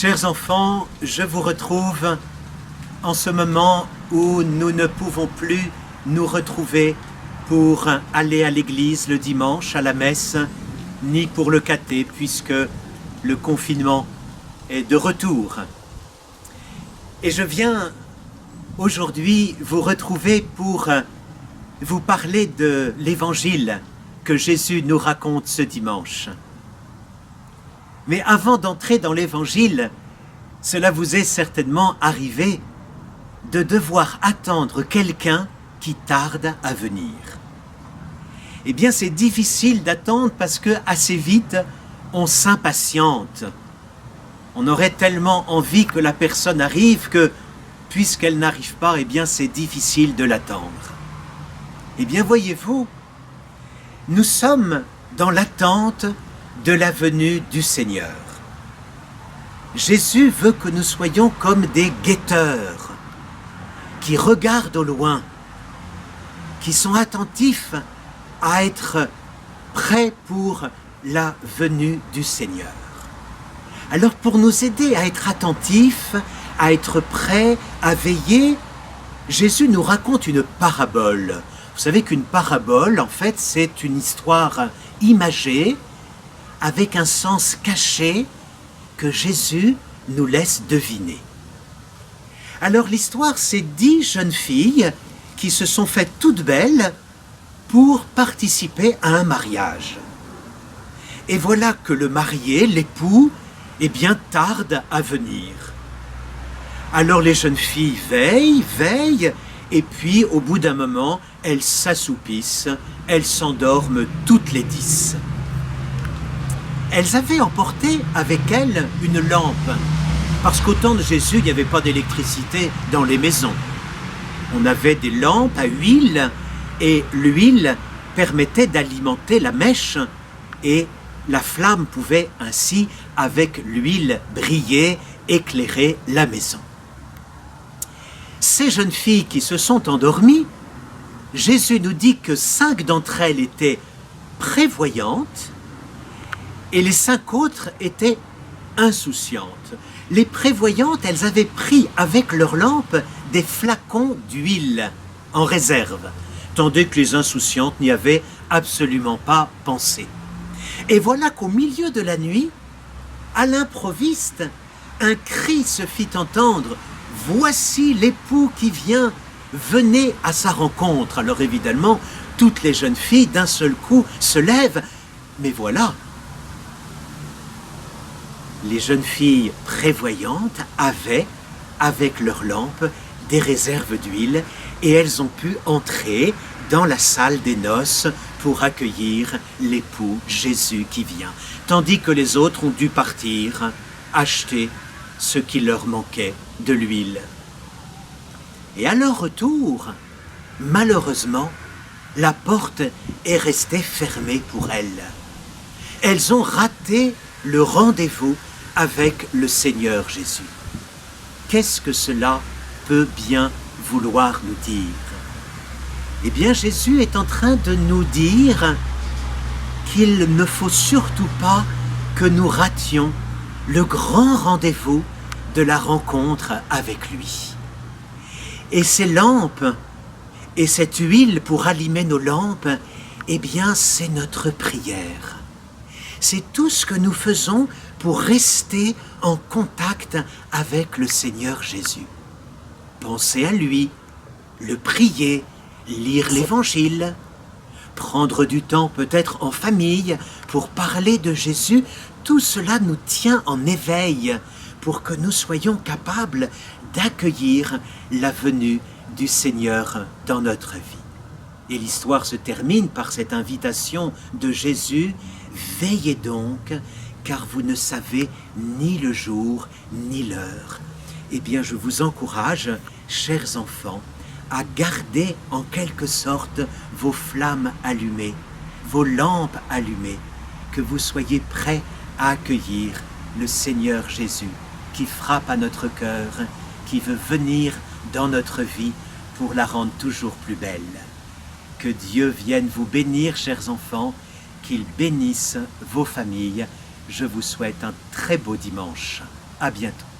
Chers enfants, je vous retrouve en ce moment où nous ne pouvons plus nous retrouver pour aller à l'église le dimanche, à la messe, ni pour le caté, puisque le confinement est de retour. Et je viens aujourd'hui vous retrouver pour vous parler de l'évangile que Jésus nous raconte ce dimanche. Mais avant d'entrer dans l'évangile, cela vous est certainement arrivé de devoir attendre quelqu'un qui tarde à venir. Eh bien, c'est difficile d'attendre parce que assez vite, on s'impatiente. On aurait tellement envie que la personne arrive que, puisqu'elle n'arrive pas, eh bien, c'est difficile de l'attendre. Eh bien, voyez-vous, nous sommes dans l'attente de la venue du Seigneur. Jésus veut que nous soyons comme des guetteurs qui regardent au loin, qui sont attentifs à être prêts pour la venue du Seigneur. Alors pour nous aider à être attentifs, à être prêts, à veiller, Jésus nous raconte une parabole. Vous savez qu'une parabole, en fait, c'est une histoire imagée avec un sens caché que Jésus nous laisse deviner. Alors l'histoire, c'est 10 jeunes filles qui se sont faites toutes belles pour participer à un mariage. Et voilà que le marié, l'époux, eh bien, tarde à venir. Alors les jeunes filles veillent, et puis au bout d'un moment, elles s'assoupissent, elles s'endorment toutes les 10. Elles avaient emporté avec elles une lampe, parce qu'au temps de Jésus, il n'y avait pas d'électricité dans les maisons. On avait des lampes à huile, et l'huile permettait d'alimenter la mèche, et la flamme pouvait ainsi, avec l'huile, briller, éclairer la maison. Ces jeunes filles qui se sont endormies, Jésus nous dit que 5 d'entre elles étaient prévoyantes, et les 5 autres étaient insouciantes. Les prévoyantes, elles avaient pris avec leur lampe des flacons d'huile en réserve, tandis que les insouciantes n'y avaient absolument pas pensé. Et voilà qu'au milieu de la nuit, à l'improviste, un cri se fit entendre « Voici l'époux qui vient, venez à sa rencontre ». Alors évidemment, toutes les jeunes filles d'un seul coup se lèvent, mais voilà, les jeunes filles prévoyantes avaient, avec leurs lampes, des réserves d'huile et elles ont pu entrer dans la salle des noces pour accueillir l'époux Jésus qui vient. Tandis que les autres ont dû partir, acheter ce qui leur manquait de l'huile. Et à leur retour, malheureusement, la porte est restée fermée pour elles. Elles ont raté le rendez-vous avec le Seigneur Jésus. Qu'est-ce que cela peut bien vouloir nous dire? Eh bien, Jésus est en train de nous dire qu'il ne faut surtout pas que nous rations le grand rendez-vous de la rencontre avec lui. Et ces lampes et cette huile pour allumer nos lampes, eh bien, c'est notre prière. C'est tout ce que nous faisons pour rester en contact avec le Seigneur Jésus. Penser à lui, le prier, lire l'Évangile, prendre du temps peut-être en famille pour parler de Jésus, tout cela nous tient en éveil pour que nous soyons capables d'accueillir la venue du Seigneur dans notre vie. Et l'histoire se termine par cette invitation de Jésus « Veillez donc, car vous ne savez ni le jour ni l'heure. » Eh bien, je vous encourage, chers enfants, à garder en quelque sorte vos flammes allumées, vos lampes allumées, que vous soyez prêts à accueillir le Seigneur Jésus qui frappe à notre cœur, qui veut venir dans notre vie pour la rendre toujours plus belle. Que Dieu vienne vous bénir, chers enfants, qu'il bénisse vos familles. Je vous souhaite un très beau dimanche. À bientôt.